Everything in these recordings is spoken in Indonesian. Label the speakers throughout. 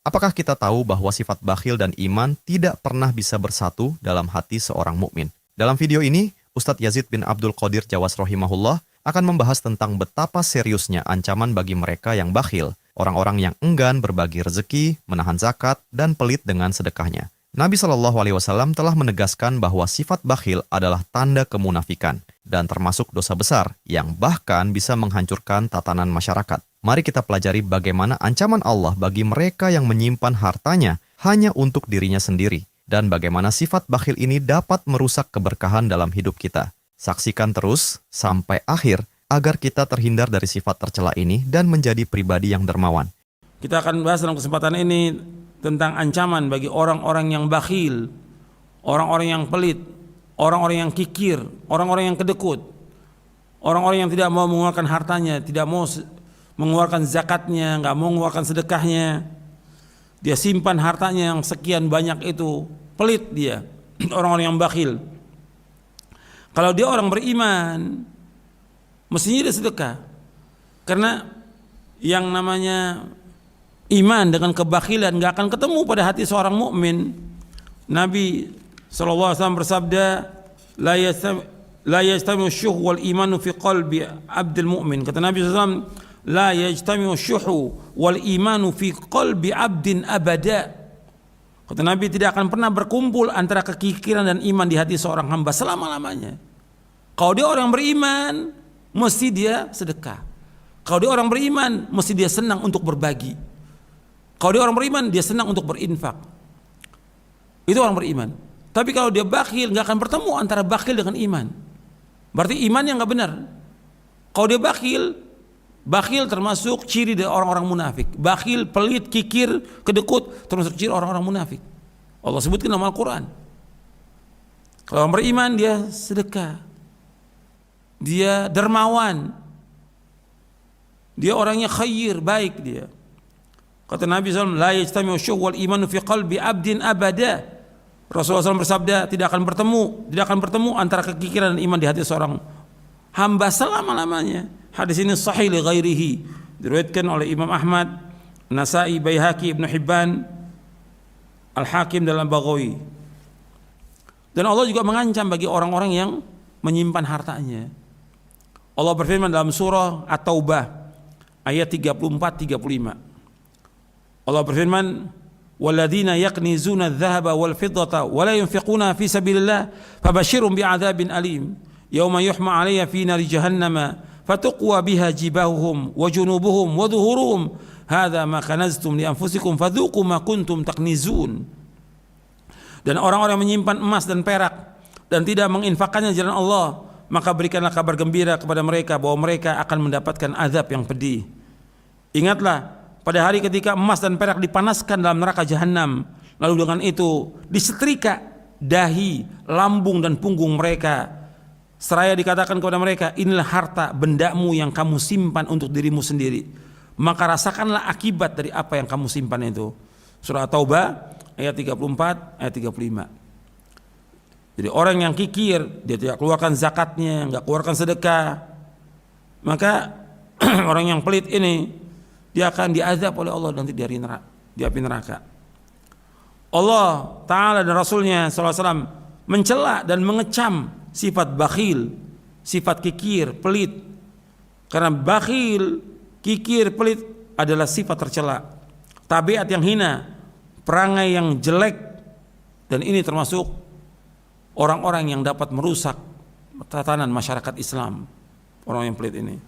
Speaker 1: Apakah kita tahu bahwa sifat bakhil dan iman tidak pernah bisa bersatu dalam hati seorang mukmin? Dalam video ini, Ustadz Yazid bin Abdul Qadir Jawas rahimahullah akan membahas tentang betapa seriusnya ancaman bagi mereka yang bakhil, orang-orang yang enggan berbagi rezeki, menahan zakat, dan pelit dengan sedekahnya. Nabi SAW telah menegaskan bahwa sifat bakhil adalah tanda kemunafikan dan termasuk dosa besar yang bahkan bisa menghancurkan tatanan masyarakat. Mari kita pelajari bagaimana ancaman Allah bagi mereka yang menyimpan hartanya hanya untuk dirinya sendiri dan bagaimana sifat bakhil ini dapat merusak keberkahan dalam hidup kita. Saksikan terus sampai akhir agar kita terhindar dari sifat tercela ini dan menjadi pribadi yang dermawan.
Speaker 2: Kita akan bahas dalam kesempatan ini tentang ancaman bagi orang-orang yang bakhil, orang-orang yang pelit, orang-orang yang kikir, orang-orang yang kedekut, orang-orang yang tidak mau mengeluarkan hartanya, tidak mau mengeluarkan zakatnya, nggak mau mengeluarkan sedekahnya. Dia simpan hartanya yang sekian banyak itu, pelit dia, orang-orang yang bakhil. Kalau dia orang beriman, mestinya dia sedekah. Karena yang namanya iman dengan kebakhilan gak akan ketemu pada hati seorang mukmin. Nabi SAW bersabda, la yajtami'u syuh wal imanu fi qalbi abdil mu'min. Kata Nabi SAW, la yajtami'u syuhu wal imanu fi qalbi abdin abada. Kata Nabi, tidak akan pernah berkumpul antara kekikiran dan iman di hati seorang hamba selama-lamanya. Kalau dia orang beriman, mesti dia sedekah. Kalau dia orang beriman, mesti dia senang untuk berbagi. Kalau dia orang beriman, dia senang untuk berinfak. Itu orang beriman. Tapi kalau dia bakhil, gak akan bertemu antara bakhil dengan iman. Berarti iman yang gak benar. Kalau dia bakhil termasuk ciri dari orang-orang munafik. Bakhil, pelit, kikir, kedekut termasuk ciri orang-orang munafik. Allah sebutkan dalam Al-Quran. Kalau orang beriman, dia sedekah, dia dermawan, dia orangnya khair, baik dia. Kata Nabi SAW, la yajtami'u syuh wal imanu fi qalbi abdin abada. Rasulullah SAW bersabda, tidak akan bertemu antara kekikiran dan iman di hati seorang hamba selama-lamanya. Hadis ini sahih li ghairihi, diriwayatkan oleh Imam Ahmad, Nasa'i, Baihaqi, Ibnu Hibban, Al-Hakim dalam Baghawi. Dan Allah juga mengancam bagi orang-orang yang menyimpan hartanya. Allah berfirman dalam surah At-Taubah ayat 34-35. Allah berfirman, "Walladzina yaknizuna adh-dhahaba wal fiddata wa la yunfiquna fi sabilillah fabashshirhum bi'adzabin alim yauma yuhma 'alayha fi nari jahannama fatuqwa biha jibahuhum wa junubuhum wa dhuhuruhum hadza ma kanaztum li anfusikum fadzuqu ma kuntum taknizun." Dan orang-orang yang menyimpan emas dan perak dan tidak menginfakkannya di jalan Allah, maka berikanlah kabar gembira kepada mereka bahwa mereka akan mendapatkan azab yang pedih. Ingatlah pada hari ketika emas dan perak dipanaskan dalam neraka jahanam, lalu dengan itu disetrika dahi, lambung dan punggung mereka, seraya dikatakan kepada mereka, inilah harta bendamu yang kamu simpan untuk dirimu sendiri, maka rasakanlah akibat dari apa yang kamu simpan itu. Surah Taubah ayat 34 ayat 35. Jadi orang yang kikir, dia tidak keluarkan zakatnya, enggak keluarkan sedekah, maka orang yang pelit ini dia akan diazab oleh Allah nanti di api neraka. Allah Ta'ala dan Rasulnya SAW mencela dan mengecam sifat bakhil, sifat kikir, pelit. Karena bakhil, kikir, pelit adalah sifat tercela, tabiat yang hina, perangai yang jelek, dan ini termasuk orang-orang yang dapat merusak tatanan masyarakat Islam, orang yang pelit ini.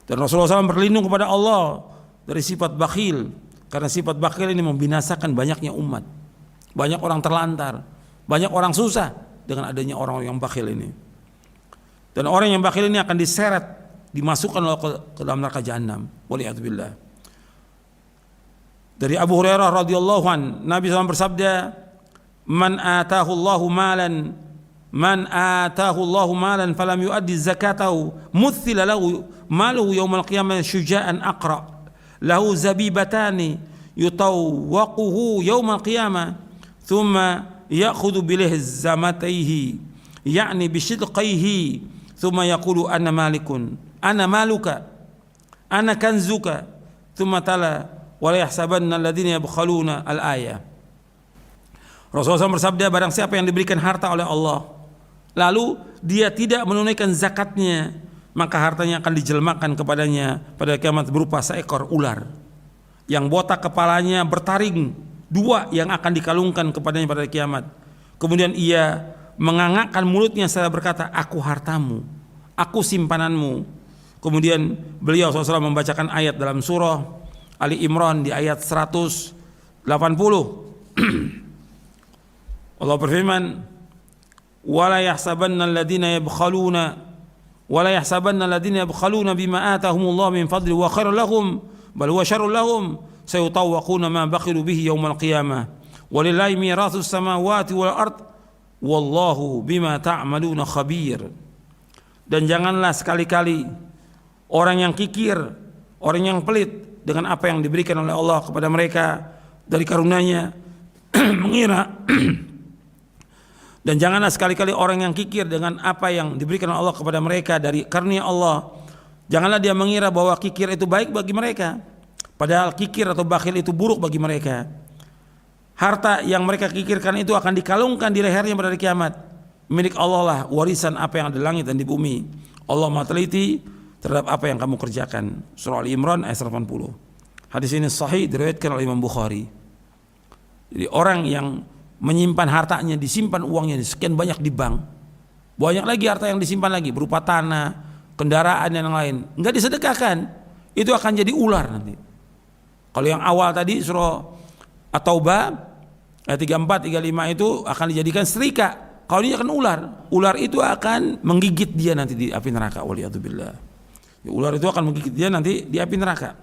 Speaker 2: Dan Rasulullah SAW berlindung kepada Allah dari sifat bakhil, karena sifat bakhil ini membinasakan banyaknya umat, banyak orang terlantar, banyak orang susah dengan adanya orang yang bakhil ini. Dan orang yang bakhil ini akan diseret, dimasukkan ke dalam neraka jahanam. Waliyadzubillah. Dari Abu Hurairah radhiyallahu an, Nabi SAW bersabda, man atahu Allahu malan falam yuaddi zakatahu muthila lahu maluhu yaumal qiyamah syuja'an aqra lahu zabibatani yutawwaquhu yaumal qiyamah thumma ya'khudhu bilihzamatayhi ya'ni bishidqayhi thumma yaqulu ana maluka ana kanzuka thumma tala wa la yahsabanna alladziina yabkhaluna al-ayah. Rasulullah SAW bersabda, barang siapa yang diberikan harta oleh Allah lalu dia tidak menunaikan zakatnya, maka hartanya akan dijelmakan kepadanya pada kiamat berupa seekor ular yang botak kepalanya bertaring dua, yang akan dikalungkan kepadanya pada kiamat. Kemudian ia mengangakkan mulutnya serta berkata, aku hartamu, aku simpananmu. Kemudian beliau SAW membacakan ayat dalam surah Ali Imran di ayat 180. Allah berfirman, wala yahsabanna alladziina yabkhaluna bima atahumullahu min fadli wa khairul lahum bal huwa syarrul lahum sayutawwaquna ma bakhilu bihi yaumal qiyamah walillahi miratsus samawati wal ard wallahu bima ta'maluna khabir. Dan janganlah sekali-kali orang yang kikir, orang yang pelit dengan apa yang diberikan oleh Allah kepada mereka dari karunia-Nya mengira dan janganlah sekali-kali orang yang kikir dengan apa yang diberikan oleh Allah kepada mereka dari karunia Allah, janganlah dia mengira bahwa kikir itu baik bagi mereka, padahal kikir atau bakhil itu buruk bagi mereka. Harta yang mereka kikirkan itu akan dikalungkan di lehernya pada hari kiamat. Milik Allah lah warisan apa yang ada di langit dan di bumi. Allah Maha teliti terhadap apa yang kamu kerjakan. Surah Al-Imran ayat 80. Hadis ini sahih, diriwayatkan oleh Imam Bukhari. Jadi orang yang menyimpan hartanya, disimpan uangnya sekian banyak di bank, banyak lagi harta yang disimpan lagi berupa tanah, kendaraan dan yang lain, enggak disedekahkan, itu akan jadi ular nanti. Kalau yang awal tadi surah At-Taubah ayat 34, 35 itu akan dijadikan setrika. Kalau ini akan ular. Ular itu akan menggigit dia nanti di api neraka. Waliyadzubillah. Ular itu akan menggigit dia nanti di api neraka.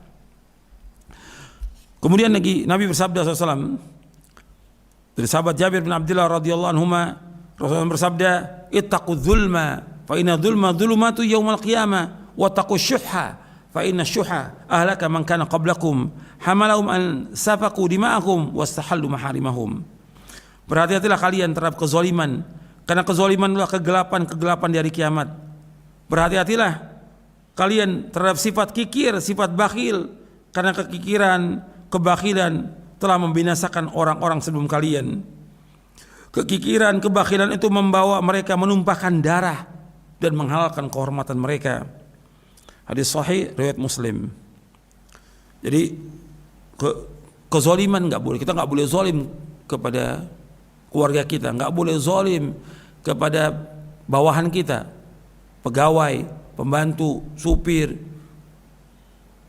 Speaker 2: Kemudian lagi Nabi bersabda SAW, dari sahabat Jabir bin Abdullah radhiyallahu anhuma, Rasulullah bersabda, ittaqudz zulma fa inna dzulma dzulumatu yaumal qiyamah wa taqus syuhha fa inna syuhha ahlaka man kana qablakum hamalahum an safaku dima'ahum wastahallu maharimahum. Berhati-hatilah kalian terhadap kezaliman, karena kezaliman adalah kegelapan di hari kiamat. Berhati-hatilah kalian terhadap sifat kikir, sifat bakhil, karena kekikiran, kebakhilan telah membinasakan orang-orang sebelum kalian. Kekikiran, kebakhilan itu membawa mereka menumpahkan darah dan menghalalkan kehormatan mereka. Hadis sahih riwayat Muslim. Jadi kezaliman nggak boleh. Kita nggak boleh zalim kepada keluarga kita, nggak boleh zalim kepada bawahan kita, pegawai, pembantu, supir,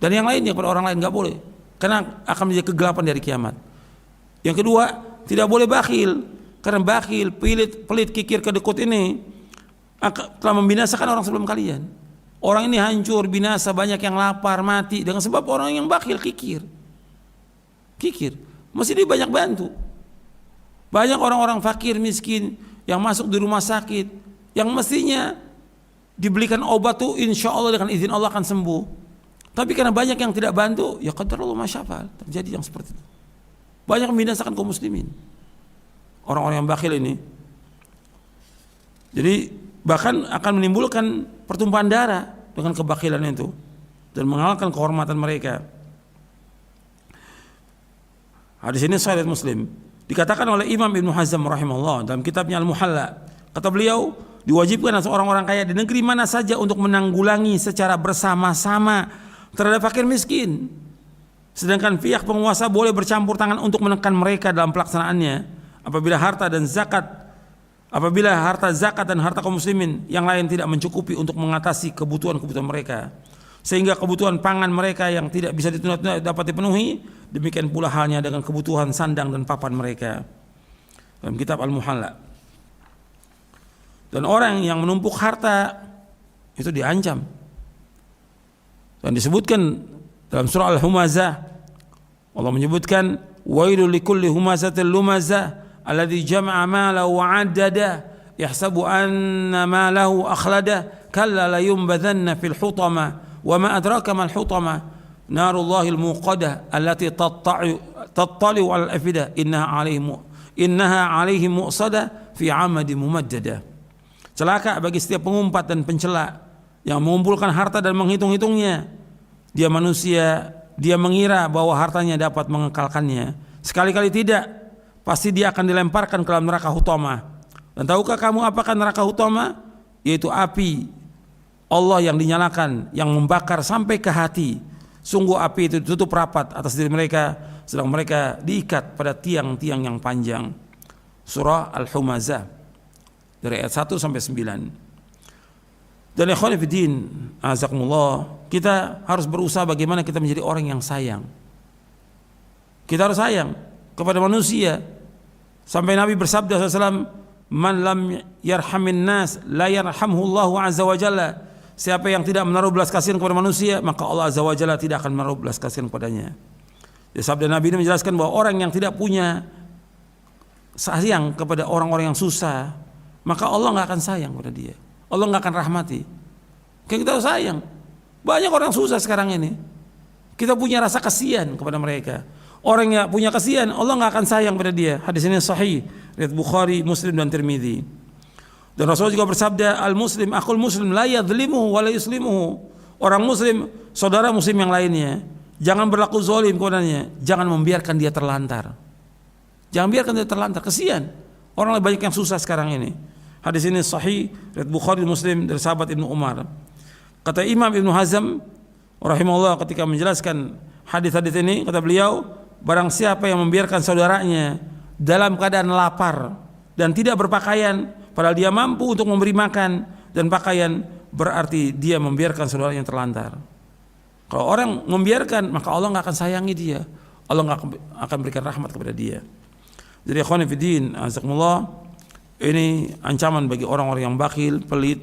Speaker 2: dan yang lainnya, kepada orang lain nggak boleh, karena akan menjadi kegelapan dari kiamat. Yang kedua, tidak boleh bakhil, karena bakhil, pelit, kikir, kedekut ini telah membinasakan orang sebelum kalian. Orang ini hancur, binasa, banyak yang lapar, mati dengan sebab orang yang bakhil, kikir, mesti dia banyak bantu. Banyak orang-orang fakir, miskin yang masuk di rumah sakit, yang mestinya dibelikan obat tuh insya Allah dengan izin Allah akan sembuh. Tapi karena banyak yang tidak bantu, ya qadarullah masyafal, terjadi yang seperti itu. Banyak membinasakan kaum muslimin, orang-orang yang bakhil ini. Jadi bahkan akan menimbulkan pertumpahan darah dengan kebakhilan itu dan menghalalkan kehormatan mereka. Hadis ini sahih Muslim. Dikatakan oleh Imam Ibnu Hazm rahimahullah dalam kitabnya Al-Muhalla, kata beliau, diwajibkan atas orang-orang kaya di negeri mana saja untuk menanggulangi secara bersama-sama terhadap fakir miskin, sedangkan pihak penguasa boleh bercampur tangan untuk menekan mereka dalam pelaksanaannya apabila harta zakat dan harta kaum muslimin yang lain tidak mencukupi untuk mengatasi kebutuhan-kebutuhan mereka, sehingga kebutuhan pangan mereka yang tidak bisa ditunda-tunda dapat dipenuhi. Demikian pula halnya dengan kebutuhan sandang dan papan mereka. Dalam kitab Al-Muhalla. Dan orang yang menumpuk harta itu diancam. Dan disebutkan dalam surah Al-Humazah, Allah menyebutkan, wailul likulli humazatil lumazah alladzi jama'a malahu wa 'addada yahsabu anna malahu akhlada kalla la yunbadhanna fil hutama wa ma adraka mal hutama narullahil muqadah allati tattali'u 'alal afida innaha 'alaihim mu'sada fi 'amadin mumaddada. Celaka bagi setiap pengumpat dan pencela yang mengumpulkan harta dan menghitung-hitungnya. Dia manusia dia mengira bahwa hartanya dapat mengekalkannya. Sekali-kali tidak, pasti dia akan dilemparkan ke dalam neraka hutamah. Dan tahukah kamu apakah neraka hutamah? Yaitu api Allah yang dinyalakan, yang membakar sampai ke hati. Sungguh api itu ditutup rapat atas diri mereka, sedang mereka diikat pada tiang-tiang yang panjang. Surah Al-Humazah dari ayat 1 sampai 9. Dan ikhwan fillah, azakumullah, kita harus berusaha bagaimana kita menjadi orang yang sayang. Kita harus sayang kepada manusia. Sampai Nabi bersabda SAW, "Man lam yarhamin nas, la yarhamhullahu azza wa jalla." Siapa yang tidak menaruh belas kasihan kepada manusia, maka Allah azza wa jalla tidak akan menaruh belas kasihan kepadanya. Jadi sabda Nabi ini menjelaskan bahwa orang yang tidak punya sayang kepada orang-orang yang susah, maka Allah nggak akan sayang kepada dia. Allah nggak akan rahmati. Kita harus sayang. Banyak orang susah sekarang ini. Kita punya rasa kasihan kepada mereka. Orang yang punya kasihan, Allah nggak akan sayang pada dia. Hadis ini sahih, riwayat Bukhari, Muslim dan Tirmidzi. Dan Rasulullah juga bersabda, al-muslim akhul muslim la yadhlimuhu wa la yuslimuhu. Orang muslim, saudara muslim yang lainnya, jangan berlaku zalim kepadanya, jangan membiarkan dia terlantar. Jangan biarkan dia terlantar, kasihan. Orang banyak yang susah sekarang ini. Hadis ini sahih, riwayat Bukhari Muslim dari sahabat Ibnu Umar. Kata Imam Ibnu Hazm rahimahullah ketika menjelaskan hadis-hadis ini, kata beliau, barang siapa yang membiarkan saudaranya dalam keadaan lapar dan tidak berpakaian, padahal dia mampu untuk memberi makan dan pakaian, berarti dia membiarkan saudaranya terlantar. Kalau orang membiarkan, maka Allah nggak akan sayangi dia. Allah nggak akan berikan rahmat kepada dia. Jadi ikhwan fillah, azakumullah, ini ancaman bagi orang-orang yang bakhil, pelit.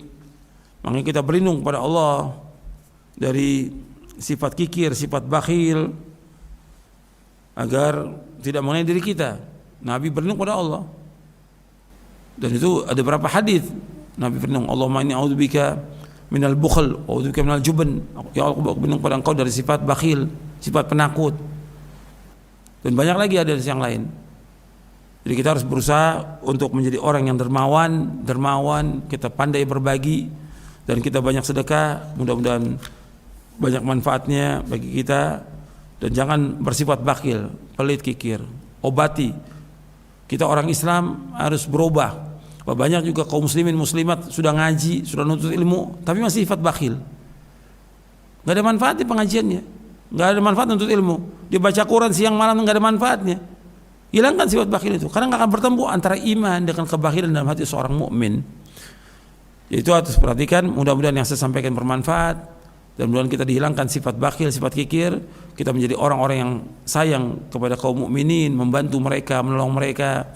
Speaker 2: Makanya kita berlindung kepada Allah dari sifat kikir, sifat bakhil, agar tidak mengenai diri kita. Nabi berlindung kepada Allah. Dan itu ada beberapa hadis Nabi berlindung, Allahumma inni a'udzubika minal bukhl wa a'udzubika minal jubn. Ya Allah, aku berlindung kepada Engkau dari sifat bakhil, sifat penakut. Dan banyak lagi ada yang lain. Jadi kita harus berusaha untuk menjadi orang yang dermawan, kita pandai berbagi, dan kita banyak sedekah, mudah-mudahan banyak manfaatnya bagi kita. Dan jangan bersifat bakhil, pelit, kikir. Obati. Kita orang Islam harus berubah. Banyak juga kaum muslimin muslimat sudah ngaji, sudah nuntut ilmu, tapi masih sifat bakhil. Gak ada manfaatnya pengajiannya, gak ada manfaat nuntut ilmu. Dia baca Quran siang malam gak ada manfaatnya. Hilangkan sifat bakhil itu, karena nggak akan bertemu antara iman dengan kebakhilan dalam hati seorang mukmin. Itu harus perhatikan. Mudah-mudahan yang saya sampaikan bermanfaat, dan mudah-mudahan kita dihilangkan sifat bakhil, sifat kikir. Kita menjadi orang-orang yang sayang kepada kaum mukminin, membantu mereka, menolong mereka.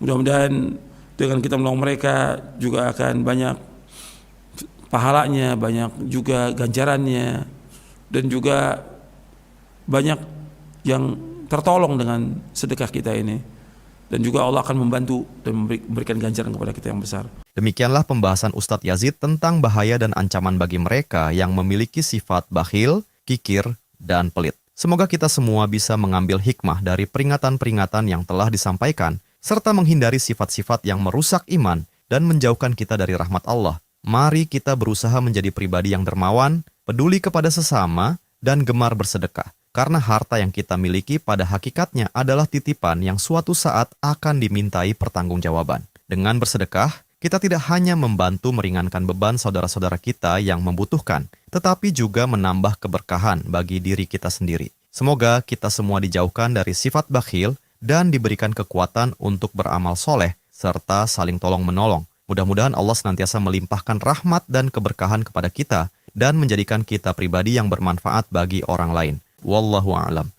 Speaker 2: Mudah-mudahan dengan kita menolong mereka juga akan banyak pahalanya, banyak juga ganjarannya, dan juga banyak yang tertolong dengan sedekah kita ini, dan juga Allah akan membantu dan memberikan ganjaran kepada kita yang besar.
Speaker 1: Demikianlah pembahasan Ustadz Yazid tentang bahaya dan ancaman bagi mereka yang memiliki sifat bakhil, kikir, dan pelit. Semoga kita semua bisa mengambil hikmah dari peringatan-peringatan yang telah disampaikan, serta menghindari sifat-sifat yang merusak iman dan menjauhkan kita dari rahmat Allah. Mari kita berusaha menjadi pribadi yang dermawan, peduli kepada sesama, dan gemar bersedekah. Karena harta yang kita miliki pada hakikatnya adalah titipan yang suatu saat akan dimintai pertanggungjawaban. Dengan bersedekah, kita tidak hanya membantu meringankan beban saudara-saudara kita yang membutuhkan, tetapi juga menambah keberkahan bagi diri kita sendiri. Semoga kita semua dijauhkan dari sifat bakhil dan diberikan kekuatan untuk beramal soleh, serta saling tolong-menolong. Mudah-mudahan Allah senantiasa melimpahkan rahmat dan keberkahan kepada kita dan menjadikan kita pribadi yang bermanfaat bagi orang lain. Wallahu a'lam.